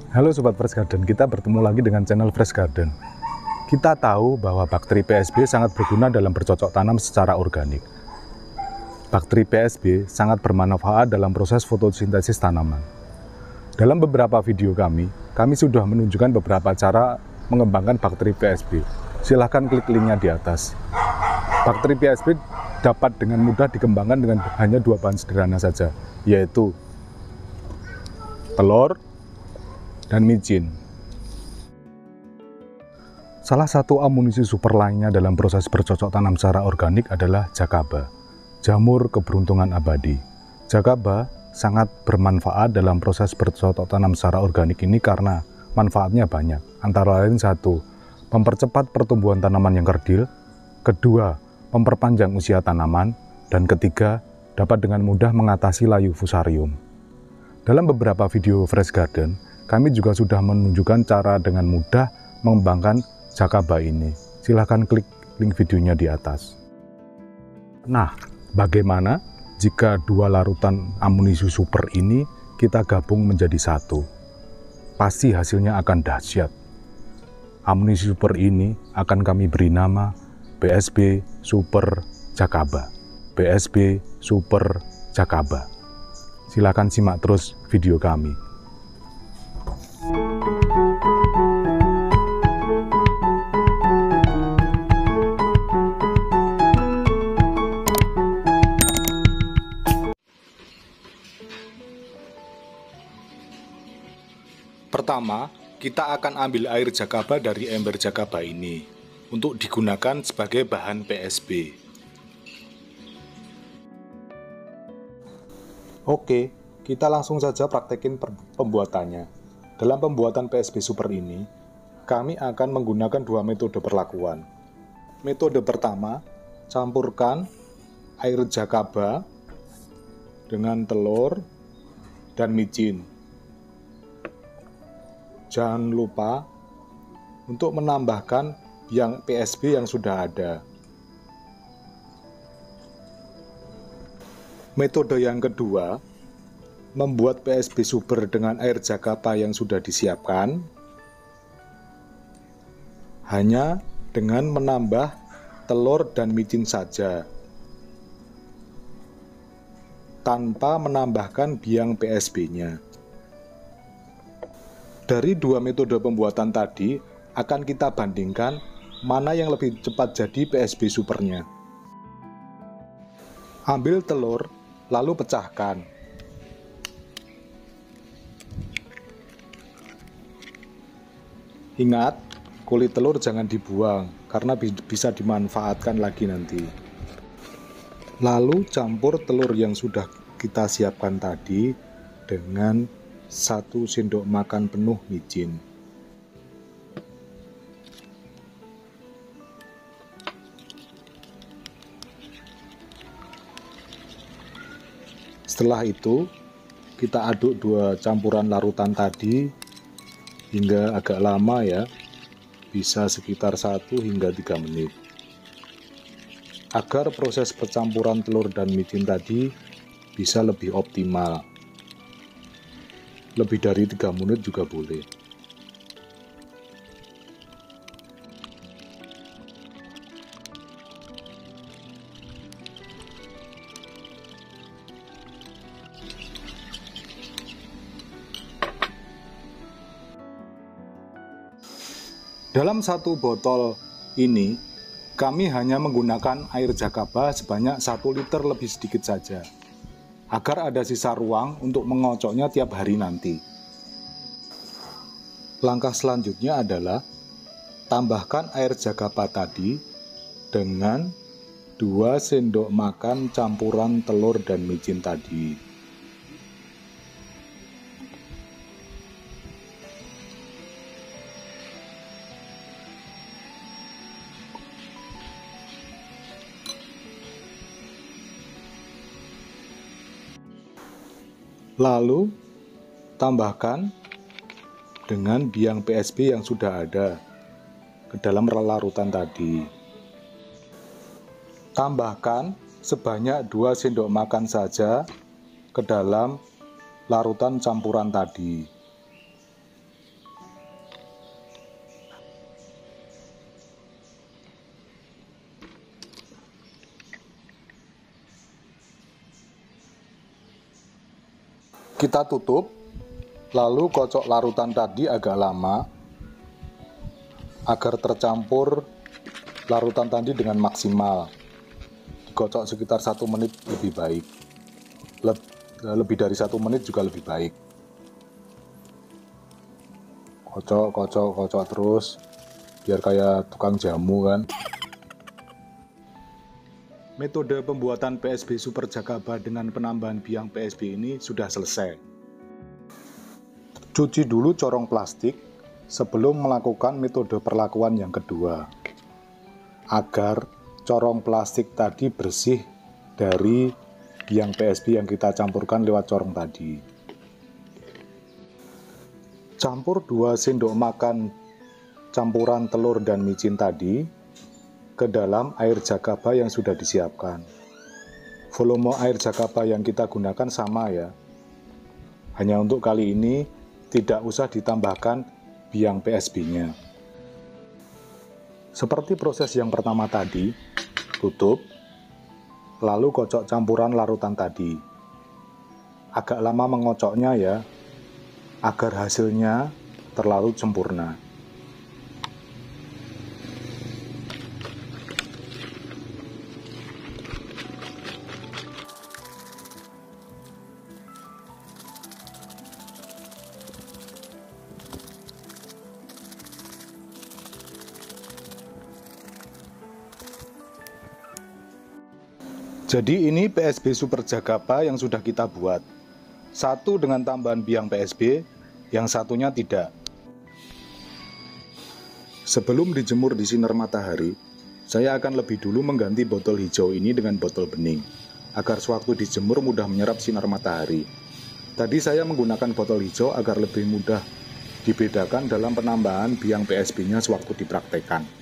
Halo Sobat Fresh Garden, kita bertemu lagi dengan channel Fresh Garden. Kita tahu bahwa bakteri PSB sangat berguna dalam bercocok tanam secara organik. Bakteri PSB sangat bermanfaat dalam proses fotosintesis tanaman. Dalam beberapa video kami sudah menunjukkan beberapa cara mengembangkan bakteri PSB. Silahkan klik linknya di atas. Bakteri PSB dapat dengan mudah dikembangkan dengan hanya dua bahan sederhana saja, yaitu telur dan micin. Salah satu amunisi super lainnya dalam proses bercocok tanam secara organik adalah jakaba, jamur keberuntungan abadi. Jakaba sangat bermanfaat dalam proses bercocok tanam secara organik ini karena manfaatnya banyak. Antara lain satu, mempercepat pertumbuhan tanaman yang kerdil. Kedua, memperpanjang usia tanaman. Dan ketiga, dapat dengan mudah mengatasi layu fusarium. Dalam beberapa video Fresh Garden, kami juga sudah menunjukkan cara dengan mudah mengembangkan jakaba ini. Silahkan klik link videonya di atas. Nah, bagaimana jika dua larutan amunisi super ini kita gabung menjadi satu? Pasti hasilnya akan dahsyat. Amunisi super ini akan kami beri nama PSB Super Jakaba. PSB Super Jakaba. Silakan simak terus video kami. Pertama, kita akan ambil air jakaba dari ember jakaba ini untuk digunakan sebagai bahan PSB. Oke, kita langsung saja praktekin pembuatannya. Dalam pembuatan PSB Super ini, kami akan menggunakan dua metode perlakuan. Metode pertama, campurkan air jakaba dengan telur dan micin. Jangan lupa untuk menambahkan yang PSB yang sudah ada. Metode yang kedua, membuat PSB Super dengan air jakaba yang sudah disiapkan, hanya dengan menambah telur dan micin saja, tanpa menambahkan biang PSB-nya. Dari dua metode pembuatan tadi, akan kita bandingkan mana yang lebih cepat jadi PSB Supernya. Ambil telur, lalu pecahkan. Ingat, kulit telur jangan dibuang, karena bisa dimanfaatkan lagi nanti. Lalu campur telur yang sudah kita siapkan tadi dengan 1 sendok makan penuh micin. Setelah itu, kita aduk dua campuran larutan tadi hingga agak lama ya, bisa sekitar 1 hingga 3 menit. Agar proses percampuran telur dan micin tadi bisa lebih optimal. Lebih dari 3 menit juga boleh. Dalam 1 botol ini, kami hanya menggunakan air jakaba sebanyak 1 liter lebih sedikit saja, agar ada sisa ruang untuk mengocoknya tiap hari nanti. Langkah selanjutnya adalah tambahkan air jakaba tadi dengan 2 sendok makan campuran telur dan micin tadi. Lalu, tambahkan dengan biang PSB yang sudah ada ke dalam larutan tadi. Tambahkan sebanyak 2 sendok makan saja ke dalam larutan campuran tadi. Kita tutup, lalu kocok larutan tadi agak lama agar tercampur larutan tadi dengan maksimal. Dikocok sekitar 1 menit lebih baik. Lebih dari 1 menit juga lebih baik. Kocok terus biar kayak tukang jamu kan. Metode pembuatan PSB Super Jagaba dengan penambahan biang PSB ini sudah selesai. Cuci dulu corong plastik sebelum melakukan metode perlakuan yang kedua, agar corong plastik tadi bersih dari biang PSB yang kita campurkan lewat corong tadi. Campur 2 sendok makan campuran telur dan micin tadi ke dalam air jagaba yang sudah disiapkan. Volume air jagaba yang kita gunakan sama ya. Hanya untuk kali ini tidak usah ditambahkan biang PSB-nya. Seperti proses yang pertama tadi, tutup, lalu kocok campuran larutan tadi. Agak lama mengocoknya ya, agar hasilnya terlalu sempurna. Jadi ini PSB Super Jagaba yang sudah kita buat. Satu dengan tambahan biang PSB, yang satunya tidak. Sebelum dijemur di sinar matahari, saya akan lebih dulu mengganti botol hijau ini dengan botol bening, agar sewaktu dijemur mudah menyerap sinar matahari. Tadi saya menggunakan botol hijau agar lebih mudah dibedakan dalam penambahan biang PSB-nya sewaktu dipraktekkan.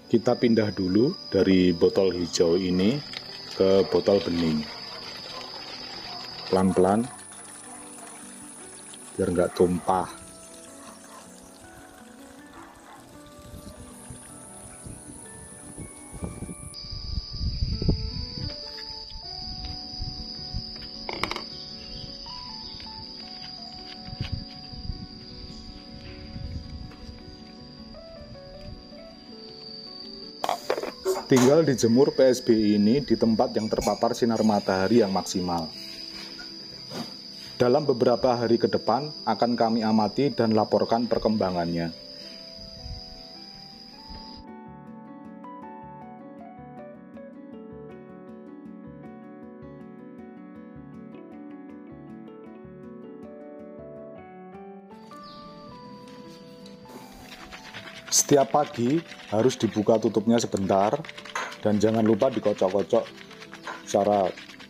Kita pindah dulu dari botol hijau ini ke botol bening. Pelan-pelan, biar nggak tumpah. Tinggal dijemur PSB ini di tempat yang terpapar sinar matahari yang maksimal. Dalam beberapa hari ke depan akan kami amati dan laporkan perkembangannya. Setiap pagi harus dibuka tutupnya sebentar dan jangan lupa dikocok-kocok secara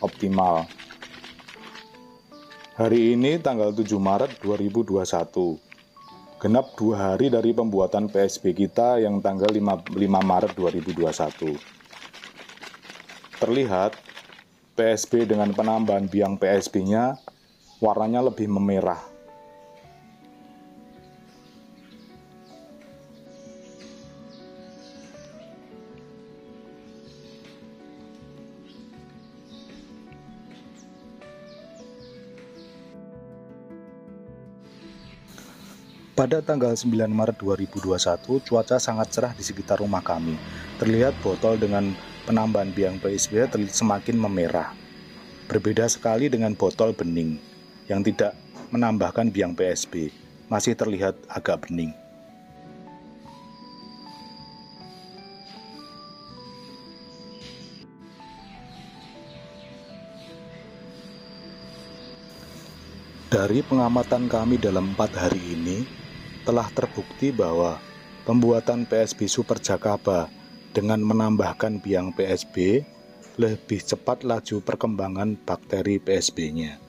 optimal. Hari ini tanggal 7 Maret 2021. Genap 2 hari dari pembuatan PSB kita yang tanggal 5 Maret 2021. Terlihat PSB dengan penambahan biang PSB-nya warnanya lebih memerah. Pada tanggal 9 Maret 2021, cuaca sangat cerah di sekitar rumah kami. Terlihat botol dengan penambahan biang PSB semakin memerah. Berbeda sekali dengan botol bening yang tidak menambahkan biang PSB, masih terlihat agak bening. Dari pengamatan kami dalam 4 hari ini, telah terbukti bahwa pembuatan PSB Super Jagaba dengan menambahkan biang PSB lebih cepat laju perkembangan bakteri PSB-nya.